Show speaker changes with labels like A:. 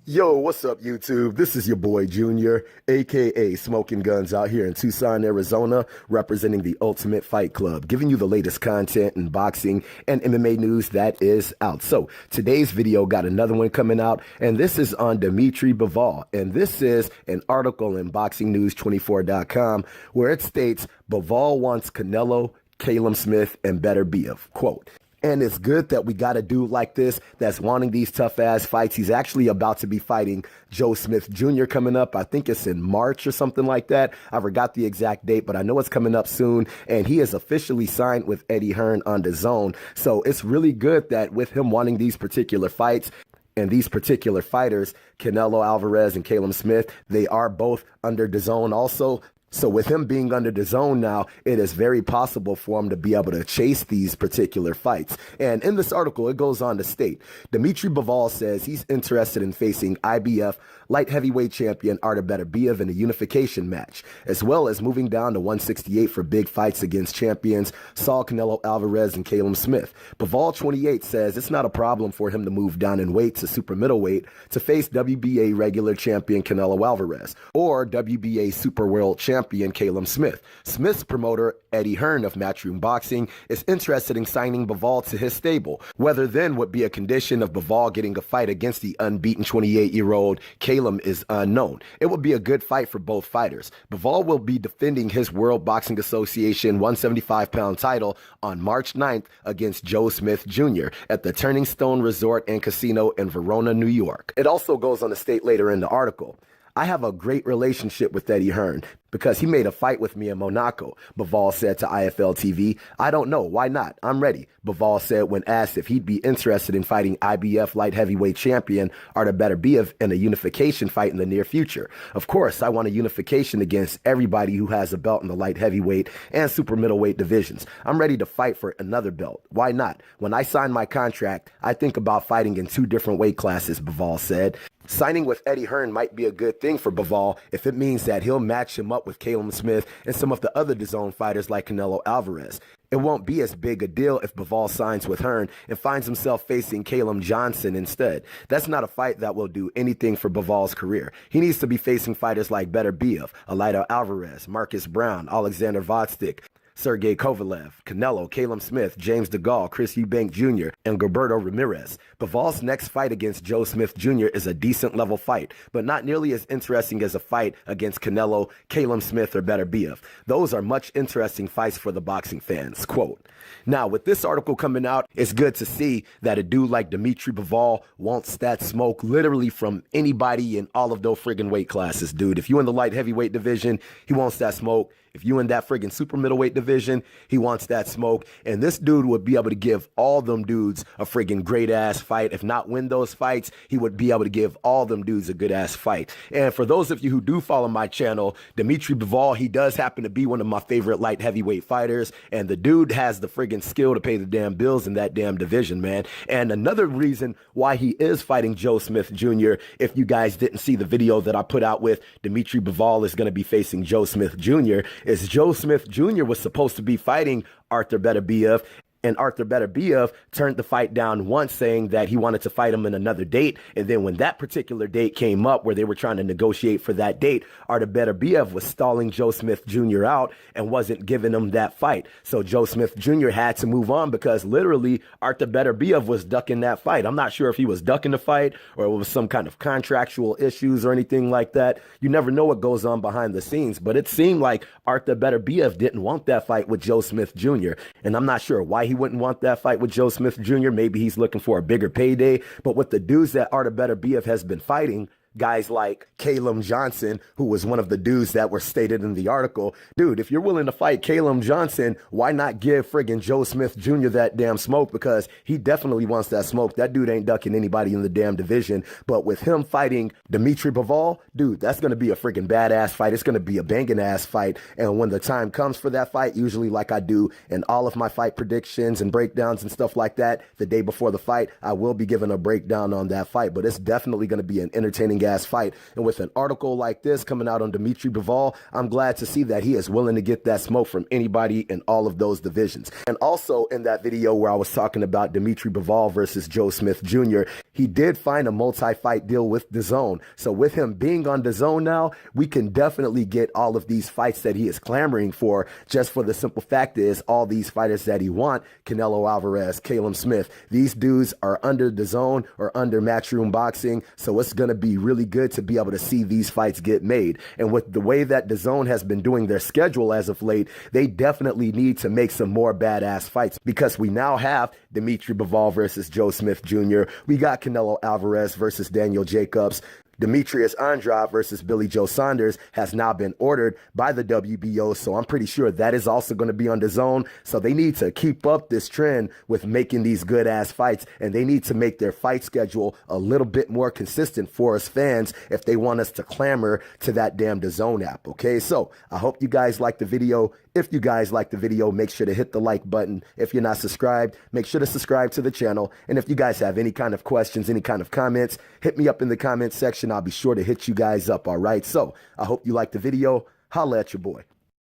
A: Yo, what's up, YouTube? This is your boy Junior, aka Smoking Guns, out here in Tucson, Arizona, representing the Ultimate Fight Club, giving you the latest content in boxing and MMA news that is out. So today's video got another one coming out, and this is on Dmitry Bivol, and this is an article in BoxingNews24.com where it states Bivol wants Canelo, Callum Smith, and Beterbiev. Quote, "And it's good that we got a dude like this that's wanting these tough-ass fights." He's actually about to be fighting Joe Smith Jr. coming up. I think it's in March or something like that. I forgot the exact date, but I know it's coming up soon. And he is officially signed with Eddie Hearn on DAZN. So it's really good that with him wanting these particular fights, and these particular fighters, Canelo Alvarez and Callum Smith, they are both under DAZN also. So with him being under DAZN now, it is very possible for him to be able to chase these particular fights. And in this article, it goes on to state, Dmitry Bivol says he's interested in facing IBF light heavyweight champion Artur Beterbiev in a unification match, as well as moving down to 168 for big fights against champions Saul Canelo Alvarez and Callum Smith. Bivol, 28, says it's not a problem for him to move down in weight to super middleweight to face WBA regular champion Canelo Alvarez or WBA super world champion Callum Smith. Smith's promoter, Eddie Hearn of Matchroom Boxing, is interested in signing Bivol to his stable. Whether then would be a condition of Bivol getting a fight against the unbeaten 28-year-old Callum is unknown. It would be a good fight for both fighters. Bivol will be defending his World Boxing Association 175-pound title on March 9th against Joe Smith Jr. at the Turning Stone Resort and Casino in Verona, New York. It also goes on to state later in the article, "I have a great relationship with Eddie Hearn because he made a fight with me in Monaco," Bivol said to IFL TV. "I don't know. Why not? I'm ready," Bivol said when asked if he'd be interested in fighting IBF light heavyweight champion Artur Beterbiev in a unification fight in the near future. "Of course, I want a unification against everybody who has a belt in the light heavyweight and super middleweight divisions. I'm ready to fight for another belt. Why not? When I sign my contract, I think about fighting in 2 different weight classes," Bivol said. Signing with Eddie Hearn might be a good thing for Bivol if it means that he'll match him up with Callum Smith and some of the other DAZN fighters like Canelo Alvarez. It won't be as big a deal if Bivol signs with Hearn and finds himself facing Callum Johnson instead. That's not a fight that will do anything for Bivol's career. He needs to be facing fighters like Beterbiev, Artur Alvarez, Marcus Brown, Alexander Vodstik, Sergey Kovalev, Canelo, Callum Smith, James DeGaulle, Chris Eubank Jr., and Gilberto Ramirez. Bivol's next fight against Joe Smith Jr. is a decent level fight, but not nearly as interesting as a fight against Canelo, Callum Smith, or Beterbiev. Those are much interesting fights for the boxing fans. Quote, "Now, with this article coming out, it's good to see that a dude like Dmitry Bivol wants that smoke literally from anybody in all of those friggin' weight classes, dude. If you in the light heavyweight division, he wants that smoke. If you in that friggin' super middleweight division, he wants that smoke. And this dude would be able to give all them dudes a friggin' great ass fight. If not win those fights, he would be able to give all them dudes a good ass fight. And for those of you who do follow my channel, Dmitry Bivol, he does happen to be one of my favorite light heavyweight fighters. And the dude has the friggin' skill to pay the damn bills in that damn division, man. And another reason why he is fighting Joe Smith Jr., if you guys didn't see the video that I put out with Dmitry Bivol is going to be facing Joe Smith Jr., is Joe Smith Jr. was supposed to be fighting Artur Beterbiev, and Artur Beterbiev turned the fight down once, saying that he wanted to fight him in another date. And then when that particular date came up where they were trying to negotiate for that date, Artur Beterbiev was stalling Joe Smith Jr. out and wasn't giving him that fight. So Joe Smith Jr. had to move on because literally Artur Beterbiev was ducking that fight. I'm not sure if he was ducking the fight or it was some kind of contractual issues or anything like that. You never know what goes on behind the scenes, but it seemed like Artur Beterbiev didn't want that fight with Joe Smith Jr. And I'm not sure why he wouldn't want that fight with Joe Smith Jr. Maybe he's looking for a bigger payday. But with the dudes that Artur Beterbiev has been fighting, guys like Callum Johnson, who was one of the dudes that were stated in the article. Dude, if you're willing to fight Callum Johnson, why not give friggin' Joe Smith Jr. that damn smoke? Because he definitely wants that smoke. That dude ain't ducking anybody in the damn division. But with him fighting Dmitry Bivol, dude, that's going to be a friggin' badass fight. It's going to be a banging ass fight. And when the time comes for that fight, usually like I do in all of my fight predictions and breakdowns and stuff like that, the day before the fight, I will be giving a breakdown on that fight. But it's definitely going to be an entertaining ass fight. And with an article like this coming out on Dmitry Bivol, I'm glad to see that he is willing to get that smoke from anybody in all of those divisions. And also in that video where I was talking about Dmitry Bivol versus Joe Smith Jr., he did find a multi-fight deal with DAZN. So with him being on DAZN now, we can definitely get all of these fights that he is clamoring for, just for the simple fact is all these fighters that he want, Canelo Alvarez, Callum Smith, these dudes are under DAZN or under Matchroom Boxing. So it's going to be really good to be able to see these fights get made. And with the way that DAZN has been doing their schedule as of late, they definitely need to make some more badass fights, because we now have Dmitry Bivol versus Joe Smith Jr. We got Canelo Alvarez versus Daniel Jacobs. Demetrius Andrade versus Billy Joe Saunders has now been ordered by the WBO, so I'm pretty sure that is also going to be on DAZN. So they need to keep up this trend with making these good-ass fights, and they need to make their fight schedule a little bit more consistent for us fans if they want us to clamor to that damn DAZN app, okay? So I hope you guys liked the video. If you guys like the video, make sure to hit the like button. If you're not subscribed, make sure to subscribe to the channel. And if you guys have any kind of questions, any kind of comments, hit me up in the comment section. I'll be sure to hit you guys up, all right? So I hope you liked the video. Holla at your boy.